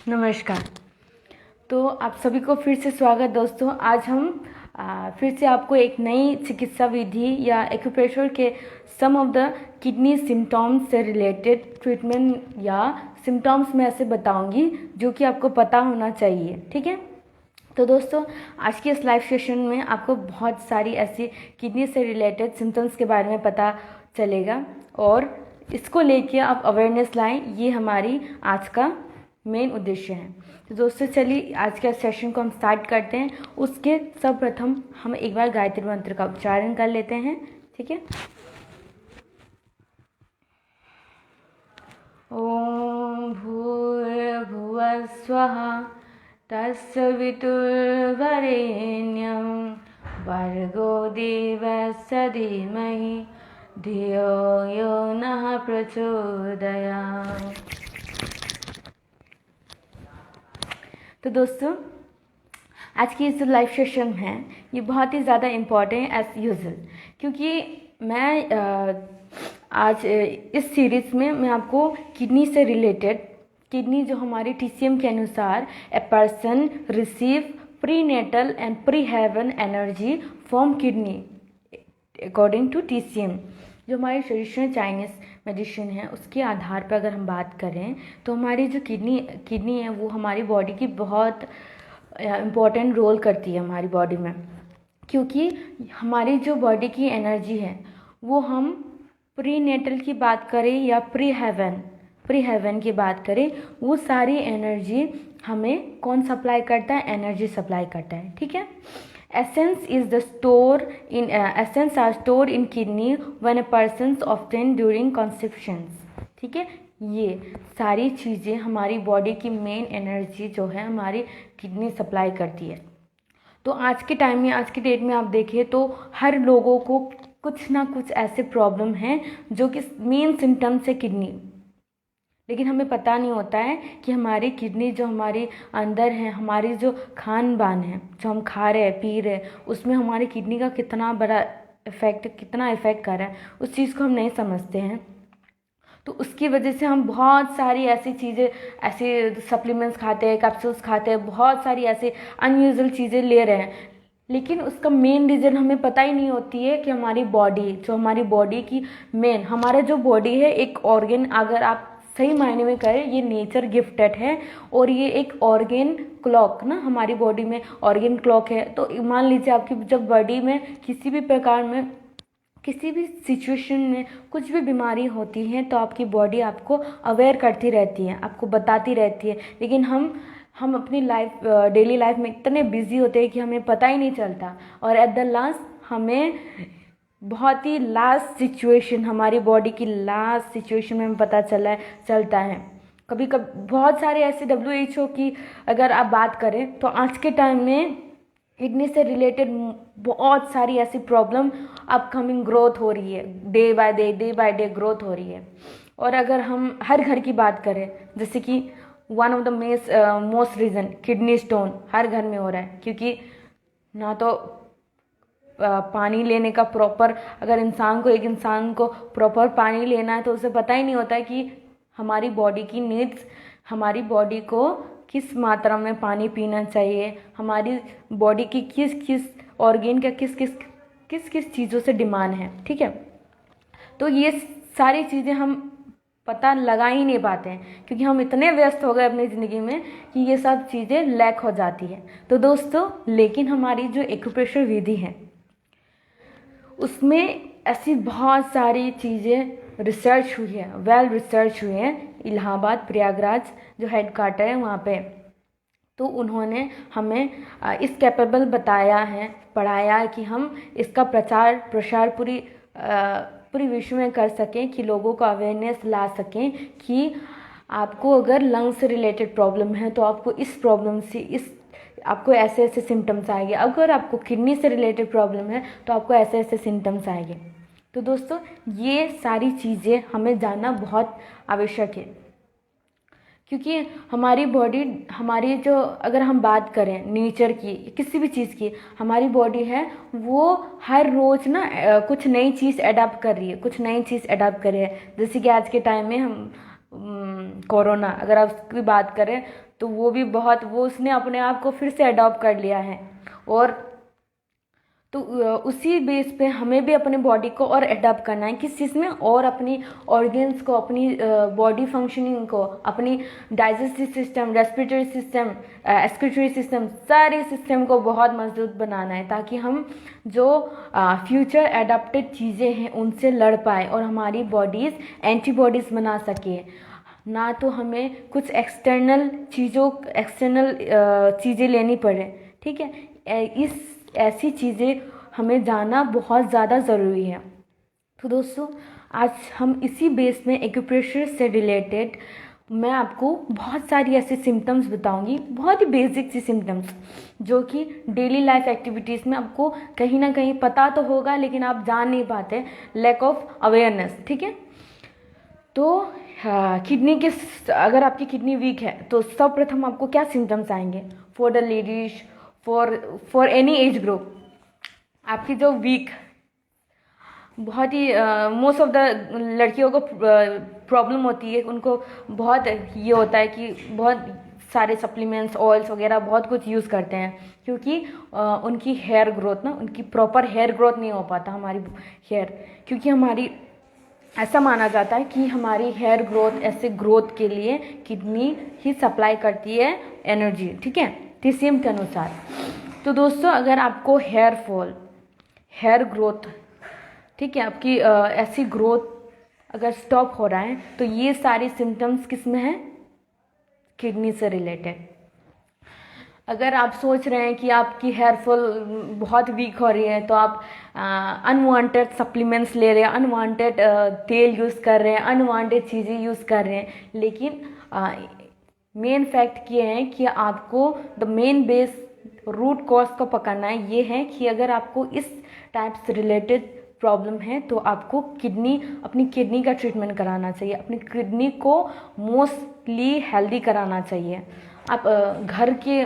नमस्कार। तो आप सभी को फिर से स्वागत दोस्तों। आज हम फिर से आपको एक नई चिकित्सा विधि या एक्यूप्रेशर के सम ऑफ द किडनी सिम्टम्स से रिलेटेड ट्रीटमेंट या सिम्टम्स मैं ऐसे बताऊंगी जो कि आपको पता होना चाहिए। ठीक है। तो दोस्तों, आज के इस लाइव सेशन में आपको बहुत सारी ऐसी किडनी से रिलेटेड सिम्टम्स के बारे में पता चलेगा और इसको लेके आप अवेयरनेस लाएं, ये हमारी आज का मेन उद्देश्य है। तो दोस्तों, चलिए आज के सेशन को हम स्टार्ट करते हैं। उसके सर्वप्रथम हम एक बार गायत्री मंत्र का उच्चारण कर लेते हैं। ठीक है। ओम भूर्भुवः स्वः तत्सवितुर्वरेण्यं भर्गो देवस्य धीमहि धियो यो नः प्रचोदयात्। तो दोस्तों, आज की इस लाइव सेशन है ये बहुत ही ज़्यादा इम्पॉर्टेंट एज यूजुअल, क्योंकि मैं आज इस सीरीज़ में मैं आपको किडनी से रिलेटेड, किडनी जो हमारी TCM के अनुसार a person receive prenatal and pre heaven energy from kidney according to TCM, जो हमारी ट्रेडिशनल चाइनीज़ मेडिसिन है उसके आधार पर अगर हम बात करें तो हमारी जो किडनी है वो हमारी बॉडी की बहुत इम्पोर्टेंट रोल करती है हमारी बॉडी में, क्योंकि हमारी जो बॉडी की एनर्जी है वो हम प्रीनेटल की बात करें या प्री हेवन की बात करें, वो सारी एनर्जी हमें कौन सप्लाई करता है? एनर्जी सप्लाई करता है। ठीक है। Essence are stored in kidney when a person's obtained during conceptions। ठीक है। ये सारी चीज़ें हमारी बॉडी की मेन एनर्जी जो है हमारी किडनी सप्लाई करती है। तो आज के टाइम में, आज की डेट में आप देखिए तो हर लोगों को कुछ ना कुछ ऐसे प्रॉब्लम हैं जो कि मेन सिम्टम्स है किडनी, लेकिन हमें पता नहीं होता है कि हमारी किडनी जो हमारे अंदर है, हमारी जो खान पान है, जो हम खा रहे हैं पी रहे हैं, उसमें हमारी किडनी का कितना बड़ा कितना इफ़ेक्ट कर रहा है, उस चीज़ को हम नहीं समझते हैं। तो उसकी वजह से हम बहुत सारी ऐसी चीज़ें, ऐसे सप्लीमेंट्स खाते हैं, कैप्सूल्स खाते हैं, बहुत सारी ऐसे अनयूजुअल चीज़ें ले रहे हैं, लेकिन उसका मेन रीज़न हमें पता ही नहीं होती है कि हमारी बॉडी, जो हमारी बॉडी की मेन, हमारा जो बॉडी है एक ऑर्गन, अगर आप सही मायने में करें ये नेचर गिफ्टेड है और ये एक ऑर्गन क्लॉक ना, हमारी बॉडी में ऑर्गन क्लॉक है। तो मान लीजिए आपकी जब बॉडी में किसी भी प्रकार में, किसी भी सिचुएशन में कुछ भी बीमारी होती है तो आपकी बॉडी आपको अवेयर करती रहती है, आपको बताती रहती है, लेकिन हम अपनी लाइफ, डेली लाइफ में इतने बिजी होते हैं कि हमें पता ही नहीं चलता और एट द लास्ट हमें बहुत ही लास्ट सिचुएशन, हमारी बॉडी की लास्ट सिचुएशन में हमें पता चलता है। कभी बहुत सारे ऐसे WHO की अगर आप बात करें तो आज के टाइम में किडनी से रिलेटेड बहुत सारी ऐसी प्रॉब्लम अपकमिंग ग्रोथ हो रही है, डे बाय डे ग्रोथ हो रही है। और अगर हम हर घर की बात करें, जैसे कि one of the most reason kidney stone हर घर में हो रहा है, क्योंकि ना तो पानी लेने का प्रॉपर, अगर एक इंसान को प्रॉपर पानी लेना है तो उसे पता ही नहीं होता है कि हमारी बॉडी की नीड्स, हमारी बॉडी को किस मात्रा में पानी पीना चाहिए, हमारी बॉडी की किस किस ऑर्गन का किस किस चीज़ों से डिमांड है। ठीक है। तो ये सारी चीज़ें हम पता लगा ही नहीं पाते हैं, क्योंकि हम इतने व्यस्त हो गए अपनी ज़िंदगी में कि ये सब चीज़ें लैक हो जाती है। तो दोस्तों, लेकिन हमारी जो एक्यूप्रेशर विधि है उसमें ऐसी बहुत सारी चीज़ें रिसर्च हुई है, रिसर्च हुई है। इलाहाबाद, प्रयागराज जो हेड क्वार्टर है वहाँ पे, तो उन्होंने हमें इस कैपेबल पढ़ाया कि हम इसका प्रसार पूरी विश्व में कर सकें, कि लोगों को अवेयरनेस ला सकें कि आपको अगर लंग से रिलेटेड प्रॉब्लम है तो आपको इस प्रॉब्लम से आपको ऐसे ऐसे सिम्टम्स आएंगे, अगर आपको किडनी से रिलेटेड प्रॉब्लम है तो आपको ऐसे ऐसे सिम्टम्स आएंगे। तो दोस्तों, ये सारी चीज़ें हमें जानना बहुत आवश्यक है, क्योंकि हमारी बॉडी, हमारी जो, अगर हम बात करें नेचर की, किसी भी चीज़ की, हमारी बॉडी है वो हर रोज़ ना कुछ नई चीज़ अडाप्ट कर रही है, जैसे कि आज के टाइम में हम कोरोना, अगर आप उसकी बात करें तो वो भी बहुत, वो उसने अपने आप को फिर से अडॉप्ट कर लिया है। और तो उसी बेस पे हमें भी अपने बॉडी को और अडॉप्ट करना है, किस चीज़ में, और अपनी ऑर्गन्स को, अपनी बॉडी फंक्शनिंग को, अपनी digestive system, respiratory system, excretory system, सारे सिस्टम को बहुत मजबूत बनाना है, ताकि हम जो फ्यूचर एडाप्टेड चीज़ें हैं उनसे लड़ पाए और हमारी बॉडीज़ एंटीबॉडीज़ बना सके। ना तो हमें कुछ एक्सटर्नल चीज़ें लेनी पड़े, ठीक है। इस ऐसी चीज़ें हमें जानना बहुत ज़्यादा ज़रूरी है। तो दोस्तों, आज हम इसी बेस में एक्यूप्रेशर से रिलेटेड मैं आपको बहुत सारी ऐसे सिम्टम्स बताऊंगी, बहुत ही बेसिक सी सिम्टम्स, जो कि डेली लाइफ एक्टिविटीज़ में आपको कहीं ना कहीं पता तो होगा लेकिन आप जान नहीं पाते, लैक ऑफ अवेयरनेस, ठीक है। तो किडनी के, अगर आपकी किडनी वीक है तो सर्वप्रथम आपको क्या सिम्टम्स आएंगे for the ladies, for any age group. आपकी जो वीक, बहुत ही मोस्ट ऑफ द लड़कियों को प्रॉब्लम होती है, उनको बहुत ये होता है कि बहुत सारे सप्लीमेंट्स, ऑयल्स वगैरह बहुत कुछ यूज़ करते हैं, क्योंकि उनकी हेयर ग्रोथ ना, उनकी प्रॉपर हेयर ग्रोथ नहीं हो पाता हमारी हेयर, क्योंकि हमारी ऐसा माना जाता है कि हमारी हेयर ग्रोथ, ऐसे ग्रोथ के लिए किडनी ही सप्लाई करती है एनर्जी, ठीक है, टीसीएम के अनुसार। तो दोस्तों, अगर आपको हेयर फॉल, हेयर ग्रोथ, ठीक है, आपकी ऐसी ग्रोथ अगर स्टॉप हो रहा है, तो ये सारे सिम्टम्स किस में हैं, किडनी से रिलेटेड। अगर आप सोच रहे हैं कि आपकी हेयर फॉल बहुत वीक हो रही है, तो आप अनवांटेड सप्लीमेंट्स ले रहे हैं, अनवांटेड तेल यूज़ कर रहे हैं, अनवांटेड चीज़ें यूज़ कर रहे हैं, लेकिन मेन फैक्ट ये है कि आपको the main base root cause को पकड़ना है। ये है कि अगर आपको इस टाइप से रिलेटेड प्रॉब्लम है तो आपको अपनी किडनी का ट्रीटमेंट कराना चाहिए, अपनी किडनी को मोस्टली हेल्दी कराना चाहिए। आप घर के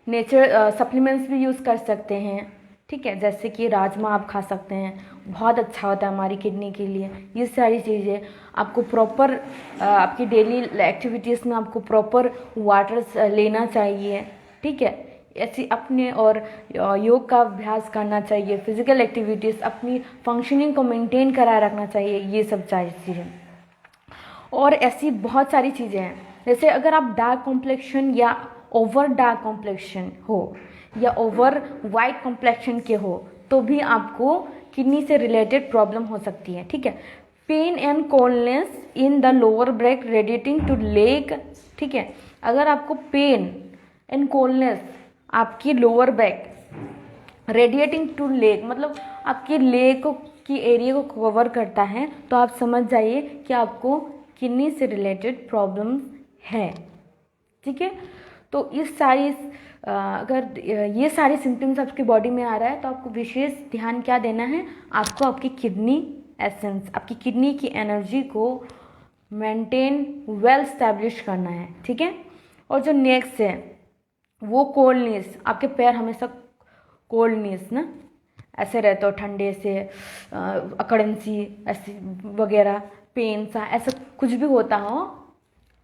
सप्लीमेंट्स भी यूज़ कर सकते हैं, ठीक है, जैसे कि राजमा आप खा सकते हैं, बहुत अच्छा होता है हमारी किडनी के लिए। ये सारी चीज़ें आपको प्रॉपर, आपकी डेली एक्टिविटीज़ में आपको प्रॉपर वाटर लेना चाहिए, ठीक है, ऐसी अपने, और योग का अभ्यास करना चाहिए, फिजिकल एक्टिविटीज़, अपनी फंक्शनिंग को मेंटेन कराए रखना चाहिए, ये सब सारी चीज़ें। और ऐसी बहुत सारी चीज़ें हैं, जैसे अगर आप डार्क कॉम्प्लेक्शन या ओवर डार्क कॉम्प्लेक्शन हो या ओवर वाइट कॉम्प्लेक्शन के हो, तो भी आपको किडनी से रिलेटेड प्रॉब्लम हो सकती है, ठीक है। Pain and coldness in the lower back radiating to leg, ठीक है, अगर आपको पेन एंड कोल्डनेस आपकी lower back radiating to leg, मतलब आपके लेग की एरिया को कवर करता है, तो आप समझ जाइए कि आपको किडनी से रिलेटेड प्रॉब्लम है, ठीक है। तो इस सारी अगर ये सारे सिम्टम्स आपकी बॉडी में आ रहा है, तो आपको विशेष ध्यान क्या देना है, आपको आपकी किडनी एसेंस, आपकी किडनी की एनर्जी को मेंटेन, वेल स्टैब्लिश करना है, ठीक है। और जो नेक्स्ट है वो कोल्डनेस, आपके पैर हमेशा कोल्डनेस ना ऐसे रहते हो, ठंडे से अकड़न सी ऐसी वगैरह, पेन सा, ऐसा कुछ भी होता हो,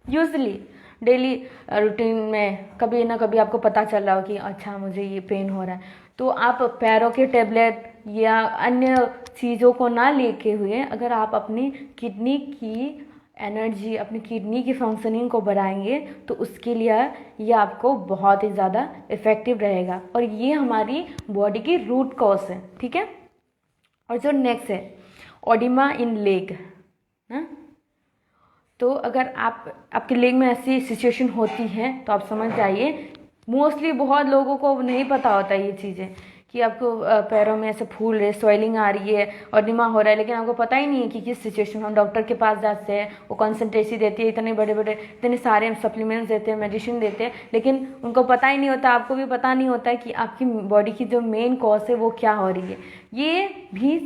यूजली डेली रूटीन में कभी ना कभी आपको पता चल रहा हो कि अच्छा मुझे ये पेन हो रहा है, तो आप पैरों के टेबलेट या अन्य चीज़ों को ना लेके हुए, अगर आप अपनी किडनी की एनर्जी, अपनी किडनी की फंक्शनिंग को बढ़ाएंगे, तो उसके लिए ये आपको बहुत ही ज़्यादा इफ़ेक्टिव रहेगा, और ये हमारी बॉडी की रूट कॉज है, ठीक है। और जो नेक्स्ट है ओडिमा इन लेग ना, तो अगर आपके लेग में ऐसी सिचुएशन होती है, तो आप समझ जाइए, मोस्टली बहुत लोगों को नहीं पता होता ये चीज़ें कि आपको पैरों में ऐसे फूल रहे, स्वेलिंग आ रही है और डिमा हो रहा है, लेकिन आपको पता ही नहीं है कि किस सिचुएशन में। हम डॉक्टर के पास जाते हैं, वो कॉन्सेंट्रेसी देती है, इतने बड़े बड़े इतने सारे सप्लीमेंट्स देते हैं, मेडिसिन देते हैं, लेकिन उनको पता ही नहीं होता, आपको भी पता नहीं होता है कि आपकी बॉडी की जो मेन कॉज है वो क्या हो रही है। ये भी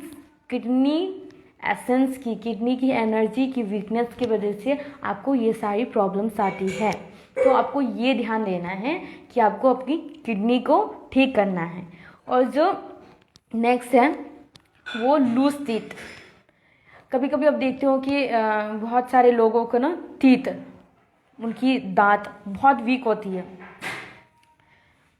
किडनी एसेंस की, किडनी की एनर्जी की वीकनेस की वजह से आपको ये सारी प्रॉब्लम्स आती है। तो आपको ये ध्यान देना है कि आपको अपनी किडनी को ठीक करना है। और जो नेक्स्ट है वो लूज टीथ, कभी कभी आप देखते हो कि बहुत सारे लोगों को ना टीथ, उनकी दांत बहुत वीक होती है।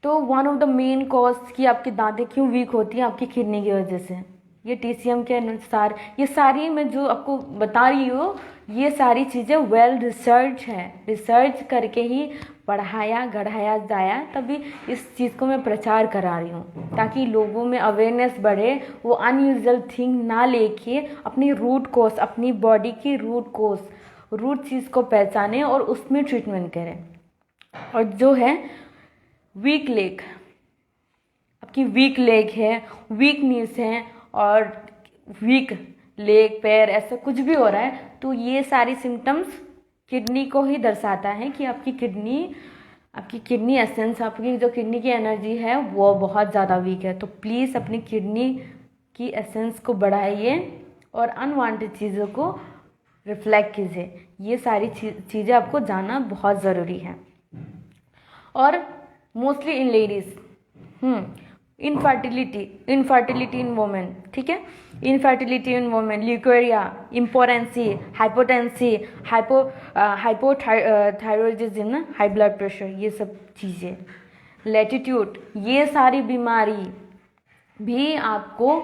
तो one of the main cause कि आपकी दांतें क्यों वीक होती हैं, आपकी किडनी की वजह से। ये TCM के अनुसार, ये सारी मैं जो आपको बता रही हूँ, ये सारी चीज़ें वेल रिसर्च है, रिसर्च करके ही पढ़ाया गढ़ाया जाया, तभी इस चीज़ को मैं प्रचार करा रही हूँ, ताकि लोगों में अवेयरनेस बढ़े, वो अनयूजुअल थिंग ना लेके अपनी रूट कॉज, अपनी बॉडी की रूट कॉज, रूट चीज़ को पहचाने और उसमें ट्रीटमेंट करें। और जो है वीक लेग, आपकी वीक लेग है, वीक नीज है और वीक लेग पैर, ऐसा कुछ भी हो रहा है, तो ये सारी सिम्टम्स किडनी को ही दर्शाता है कि आपकी किडनी एसेंस, आपकी जो किडनी की एनर्जी है वो बहुत ज़्यादा वीक है। तो प्लीज़ अपनी किडनी की एसेंस को बढ़ाइए और अनवांटेड चीज़ों को रिफ्लेक्ट कीजिए। ये सारी चीज़ें आपको जानना बहुत ज़रूरी है। और mostly in ladies, infertility in women, ठीक है, infertility in women, ल्यूकेरिया, impotency, हाइपोटेंसी, hypothyroidism ना, हाई ब्लड प्रेशर, ये सब चीज़ें, लैटिट्यूड, ये सारी बीमारी भी आपको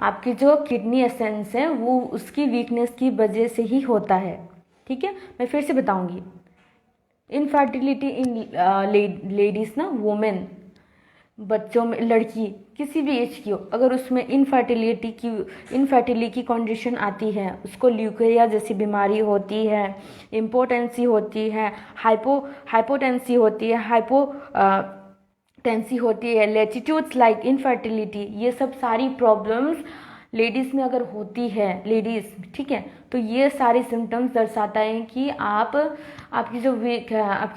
आपकी जो किडनी एसेंस है वो उसकी वीकनेस की वजह से ही होता है। ठीक है, मैं फिर से बताऊंगी। इनफर्टिलिटी इन लेडीज़ ना, वुमेन, बच्चों में, लड़की किसी भी एज की हो, अगर उसमें इनफर्टिलिटी की कंडीशन आती है, उसको ल्यूकेरिया जैसी बीमारी होती है, इम्पोटेंसी होती है, हाइपोटेंसी होती है, टेंसी होती है, लैटिट्यूड्स लाइक इनफर्टिलिटी, ये सब सारी प्रॉब्लम्स लेडीज़ में अगर होती है, लेडीज़, ठीक है, तो ये सारे सिम्टम्स दर्शाता है कि आपकी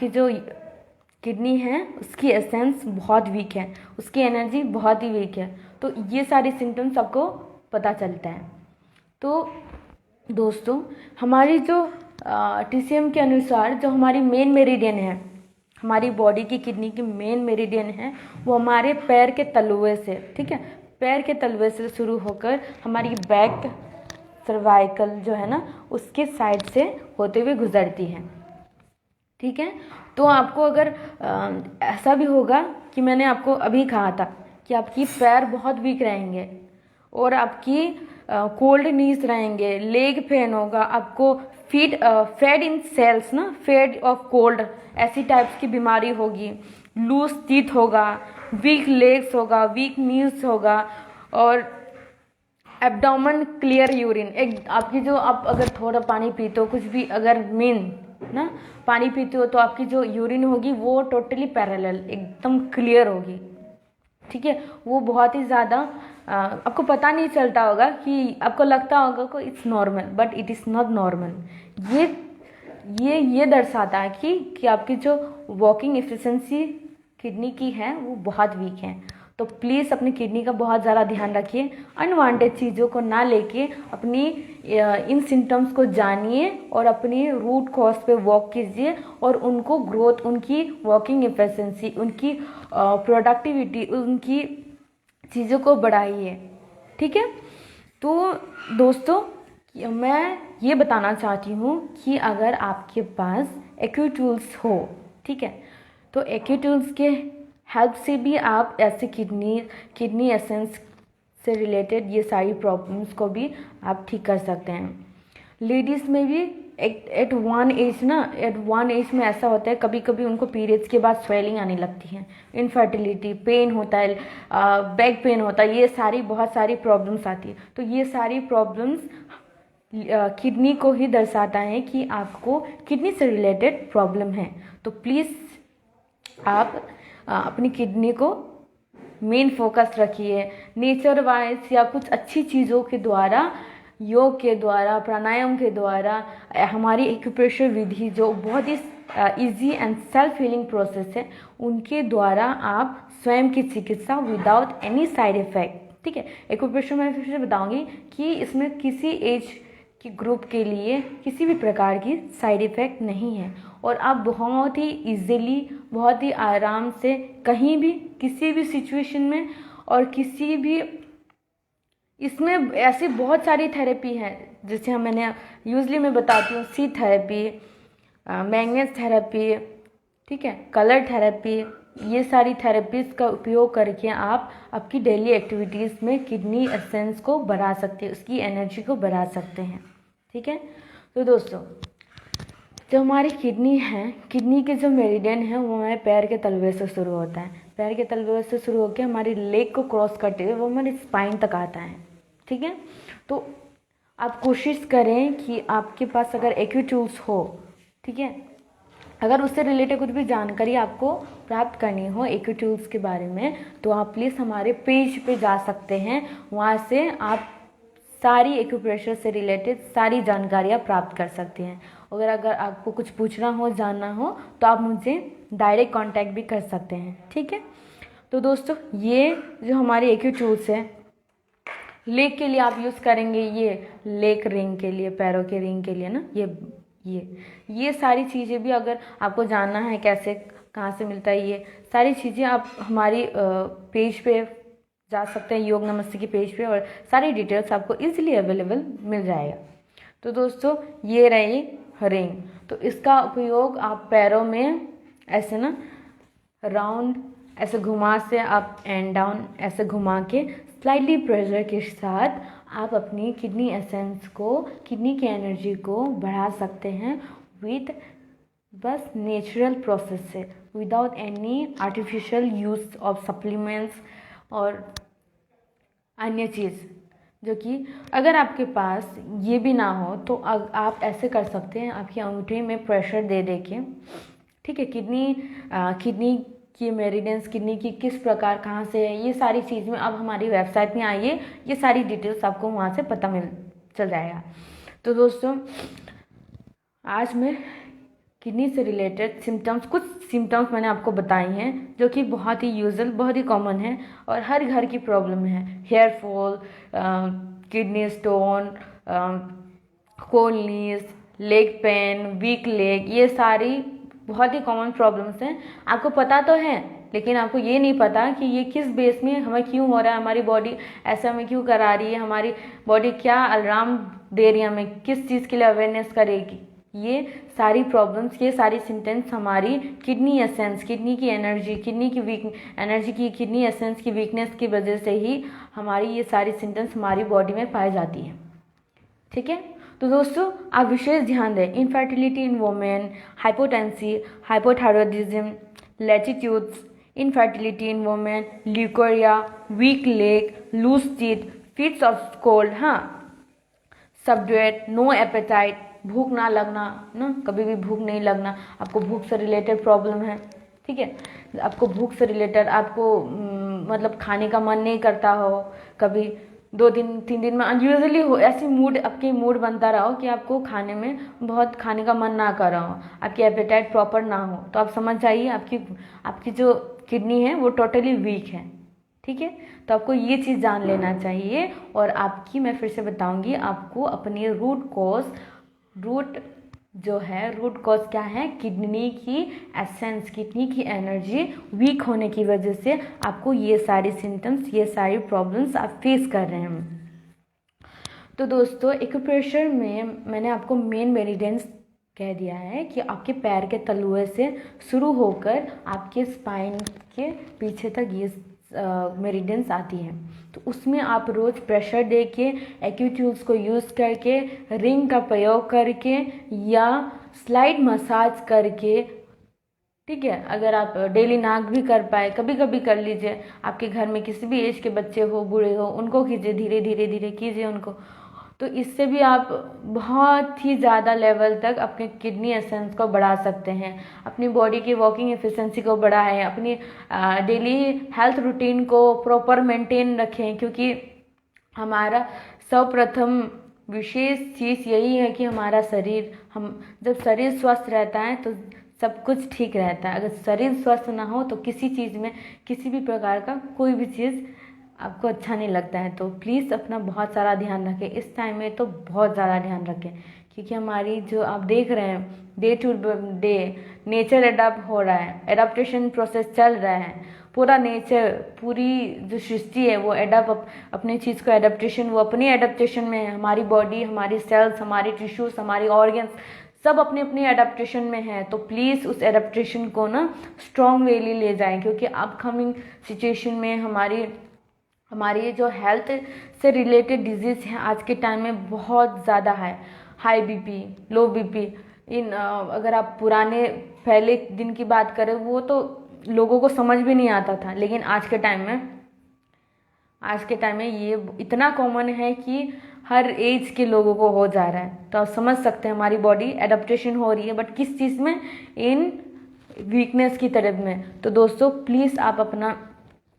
जो किडनी है उसकी एसेंस बहुत वीक है, उसकी एनर्जी बहुत ही वीक है। तो ये सारे सिम्टम्स आपको पता चलता है। तो दोस्तों, हमारी जो TCM के अनुसार जो हमारी मेन मेरिडियन है, हमारी बॉडी की किडनी की मेन मेरिडियन है, वो हमारे पैर के तलवे से, ठीक है, पैर के तलवे से शुरू होकर हमारी बैक, सर्वाइकल जो है ना, उसके साइड से होते हुए गुजरती है। ठीक है, तो आपको अगर ऐसा भी होगा कि मैंने आपको अभी कहा था कि आपकी पैर बहुत वीक रहेंगे और आपकी कोल्ड नीज रहेंगे, लेग पेन होगा, आपको फेड इन सेल्स ना, फेड ऑफ कोल्ड, ऐसी टाइप्स की बीमारी होगी, लूज टीथ होगा, वीक लेग्स होगा, वीक नीज होगा, और एब्डोमेन क्लियर यूरिन, एक आपकी जो, आप अगर थोड़ा पानी पीते हो, कुछ भी अगर ना पानी पीते हो, तो आपकी जो यूरिन होगी वो टोटली पैरेलल, एकदम क्लियर होगी। ठीक है, वो बहुत ही ज़्यादा आपको पता नहीं चलता होगा, कि आपको लगता होगा कि it's normal, but it is not normal. ये दर्शाता है कि आपकी जो वर्किंग एफिशिएंसी किडनी की है वो बहुत वीक है। तो प्लीज़ अपनी किडनी का बहुत ज़्यादा ध्यान रखिए, अनवांटेड चीज़ों को ना लेके अपनी इन सिम्टम्स को जानिए और अपनी रूट कॉज पे वर्क कीजिए और उनको ग्रोथ, उनकी वर्किंग एफिशिएंसी, उनकी प्रोडक्टिविटी, उनकी चीज़ों को बढ़ाइए। ठीक है, तो दोस्तों, मैं ये बताना चाहती हूँ कि अगर आपके पास एक्यूटूल्स हो, ठीक है, तो एक्यूटूल्स के हेल्प से भी आप ऐसे किडनी एसेंस से रिलेटेड ये सारी प्रॉब्लम्स को भी आप ठीक कर सकते हैं। लेडीज़ में भी एट वन एज में ऐसा होता है, कभी कभी उनको पीरियड्स के बाद स्वेलिंग आने लगती है, इनफर्टिलिटी, पेन होता है, बैक पेन होता है, ये सारी बहुत सारी प्रॉब्लम्स आती है। तो ये सारी प्रॉब्लम्स किडनी को ही दर्शाता है कि आपको किडनी से रिलेटेड प्रॉब्लम है। तो प्लीज़ आप अपनी किडनी को मेन फोकस रखिए, नेचर वाइज या कुछ अच्छी चीज़ों के द्वारा, योग के द्वारा, प्राणायाम के द्वारा, हमारी एक्यूप्रेशर विधि जो बहुत ही easy and self healing process है, उनके द्वारा आप स्वयं की चिकित्सा विदाउट एनी साइड इफेक्ट। ठीक है, एक्यूप्रेशर मैं फिर से बताऊंगी कि इसमें किसी एज के ग्रुप के लिए किसी भी प्रकार की साइड इफ़ेक्ट नहीं है और आप बहुत ही इजीली, बहुत ही आराम से कहीं भी, किसी भी सिचुएशन में और किसी भी, इसमें ऐसी बहुत सारी थेरेपी है जैसे मैंने यूजली मैं बताती हूँ सी थेरेपी, मैग्नेस थेरेपी, ठीक है, कलर थेरेपी, ये सारी थेरेपीज़ का उपयोग करके आप आपकी डेली एक्टिविटीज़ में किडनी एसेंस को बढ़ा सकते हैं, उसकी एनर्जी को बढ़ा सकते हैं, ठीक है। तो दोस्तों, जो हमारी किडनी है, किडनी के जो मेरिडियन है वो हमारे पैर के तलवे से शुरू होता है, पैर के तलवे से शुरू होकर हमारी लेग को क्रॉस करते हुए वो हमारी स्पाइन तक आता है, ठीक है। तो आप कोशिश करें कि आपके पास अगर एक्यूटूल्स हो, ठीक है, अगर उससे रिलेटेड कुछ भी जानकारी आपको प्राप्त करनी हो एक्यूटूल्स के बारे में, तो आप प्लीज़ हमारे पेज पे जा सकते हैं, वहाँ से आप सारी एक्यूप्रेशर से रिलेटेड सारी जानकारियाँ प्राप्त कर सकते हैं। अगर आपको कुछ पूछना हो, जानना हो, तो आप मुझे डायरेक्ट कांटेक्ट भी कर सकते हैं, ठीक है। तो दोस्तों, ये जो हमारे एक्यूटूल्स है, लेग के लिए आप यूज़ करेंगे, ये लेग रिंग के लिए, पैरों के रिंग के लिए ना, ये सारी चीज़ें भी अगर आपको जानना है कैसे कहाँ से मिलता है, ये सारी चीज़ें आप हमारी पेज पे जा सकते हैं, योग नमस्ते की पेज पे, और सारी डिटेल्स आपको इजीली अवेलेबल मिल जाएगा। तो दोस्तों, ये रही रिंग। तो इसका उपयोग आप पैरों में ऐसे ना राउंड ऐसे घुमा से अप एंड डाउन ऐसे घुमा के स्लाइटली प्रेशर के साथ आप अपनी किडनी एसेंस को, किडनी की एनर्जी को बढ़ा सकते हैं विद बस नेचुरल प्रोसेस से, without any artificial use of supplements और अन्य चीज़, जो कि अगर आपके पास ये भी ना हो तो आप ऐसे कर सकते हैं, आपकी अंगूठी में प्रेशर दे दे के, ठीक है, किडनी की मेरिडियंस, किडनी की किस प्रकार कहाँ से है, ये सारी चीज़ में आप हमारी वेबसाइट में आइए, ये सारी डिटेल्स आपको वहाँ से पता चल जाएगा। तो दोस्तों, आज मैं किडनी से रिलेटेड कुछ सिम्टम्स मैंने आपको बताई हैं, जो कि बहुत ही यूजुअल, बहुत ही कॉमन है और हर घर की प्रॉब्लम है। Hair fall, kidney stone, cold knees, leg pain, weak leg, ये सारी बहुत ही कॉमन प्रॉब्लम्स हैं। आपको पता तो है, लेकिन आपको ये नहीं पता कि ये किस बेस में हमें क्यों हो रहा है, हमारी बॉडी ऐसा हमें क्यों करा रही है, हमारी बॉडी क्या अलार्म दे रही है हमें, किस चीज़ के लिए अवेयरनेस करेगी। ये सारी प्रॉब्लम्स, ये सारी सिम्टम्स हमारी किडनी एसेंस, किडनी की एनर्जी, किडनी एसेंस की वीकनेस की वजह से ही हमारी ये सारी सिम्टम्स हमारी बॉडी में पाई जाती हैं, ठीक है। तो दोस्तों, आप विशेष ध्यान दें, infertility in women, hypotency, hypothyroidism, latitudes, infertility in women, leucorrhoea, weak leg, loose teeth, fits of cold, हाँ, सबड्यूट, नो एपेटाइट, भूख ना लगना ना, कभी भी भूख नहीं लगना, आपको भूख से रिलेटेड प्रॉब्लम है, ठीक है, आपको भूख से रिलेटेड आपको मतलब खाने का मन नहीं करता हो, कभी 2 दिन 3 दिन में अनयूजुअली हो, ऐसी आपकी मूड बनता रहा हो कि आपको खाने में बहुत खाने का मन ना कर रहा हो, आपकी एपेटाइट प्रॉपर ना हो, तो आप समझ जाइए आपकी जो किडनी है वो टोटली वीक है, ठीक है। तो आपको ये चीज़ जान लेना चाहिए। और आपकी मैं फिर से बताऊंगी, आपको अपनी रूट कॉज क्या है, किडनी की एसेंस, किडनी की एनर्जी वीक होने की वजह से आपको ये सारी सिम्टम्स, ये सारी प्रॉब्लम्स आप फेस कर रहे हैं। तो दोस्तों, एक्यूप्रेशर में मैंने आपको मेन मेरिडियंस कह दिया है कि आपके पैर के तलुए से शुरू होकर आपके स्पाइन के पीछे तक ये मेरिडियंस आती हैं। तो उसमें आप रोज़ प्रेशर दे के, एक्यूट्यूब्स को यूज़ करके, रिंग का प्रयोग करके या स्लाइड मसाज करके, ठीक है, अगर आप डेली नाक भी कर पाए, कभी कभी कर लीजिए। आपके घर में किसी भी एज के बच्चे हो, बूढ़े हो, उनको कीजिए, धीरे धीरे कीजिए उनको। तो इससे भी आप बहुत ही ज़्यादा लेवल तक अपने किडनी एसेंस को बढ़ा सकते हैं, अपनी बॉडी की वर्किंग एफिशिएंसी को बढ़ाएं, अपनी डेली हेल्थ रूटीन को प्रॉपर मेंटेन रखें, क्योंकि हमारा सर्वप्रथम विशेष चीज़ यही है कि हमारा शरीर, हम जब शरीर स्वस्थ रहता है तो सब कुछ ठीक रहता है। अगर शरीर स्वस्थ ना हो तो किसी चीज़ में, किसी भी प्रकार का कोई भी चीज़ आपको अच्छा नहीं लगता है। तो प्लीज़ अपना बहुत सारा ध्यान रखें, इस टाइम में तो बहुत ज़्यादा ध्यान रखें, क्योंकि हमारी जो आप देख रहे हैं day to day nature adapt हो रहा है, एडाप्टेशन प्रोसेस चल रहा है। पूरा नेचर, पूरी जो सृष्टि है वो अपनी चीज़ को एडाप्टेशन, वो अपनी एडाप्टेशन में है। हमारी बॉडी, हमारी सेल्स, हमारी टिश्यूज, हमारी ऑर्गन्स सब अपनी अपनी एडाप्टेशन में है। तो प्लीज़ उस एडाप्टेशन को ना स्ट्रॉन्ग वेली ले जाएं, क्योंकि अपकमिंग सिचुएशन में हमारी जो हेल्थ से रिलेटेड डिजीज़ हैं आज के टाइम में बहुत ज़्यादा है। हाई बीपी, लो बीपी, अगर आप पुराने पहले दिन की बात करें वो तो लोगों को समझ भी नहीं आता था, लेकिन आज के टाइम में ये इतना कॉमन है कि हर एज के लोगों को हो जा रहा है। तो आप समझ सकते हैं हमारी बॉडी एडाप्टेशन हो रही है, बट किस चीज़ में? इन वीकनेस की तरफ में। तो दोस्तों प्लीज़ आप अपना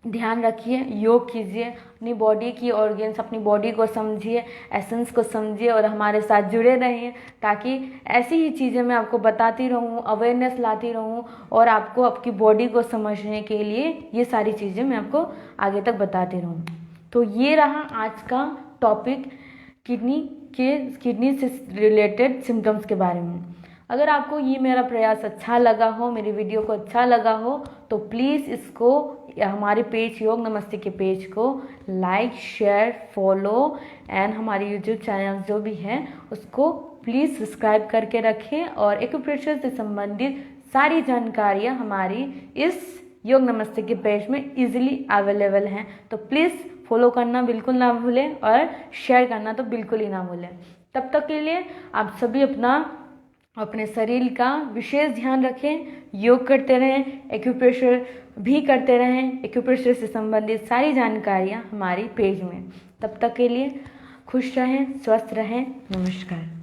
ध्यान रखिए, योग कीजिए, अपनी बॉडी की ऑर्गन्स, अपनी बॉडी को समझिए, एसेंस को समझिए और हमारे साथ जुड़े रहिए, ताकि ऐसी ही चीज़ें मैं आपको बताती रहूँ, अवेयरनेस लाती रहूँ और आपको आपकी बॉडी को समझने के लिए ये सारी चीज़ें मैं आपको आगे तक बताती रहूँ। तो ये रहा आज का टॉपिक किडनी से रिलेटेड सिम्टम्स के बारे में। अगर आपको ये मेरा प्रयास अच्छा लगा हो, मेरी वीडियो को अच्छा लगा हो, तो प्लीज़ इसको हमारे पेज योग नमस्ते के पेज को लाइक, शेयर, फॉलो एंड हमारे यूट्यूब चैनल जो भी है उसको प्लीज़ सब्सक्राइब करके रखें। और एक्यूप्रेशर से संबंधित सारी जानकारियाँ हमारी इस योग नमस्ते के पेज में इजीली अवेलेबल हैं। तो प्लीज़ फॉलो करना बिल्कुल ना भूलें और शेयर करना तो बिल्कुल ही ना भूलें। तब तक के लिए आप सभी अपने शरीर का विशेष ध्यान रखें, योग करते रहें, एक्यूप्रेशर भी करते रहें। एक्यूप्रेशर से संबंधित सारी जानकारियाँ हमारी पेज में। तब तक के लिए खुश रहें, स्वस्थ रहें। नमस्कार।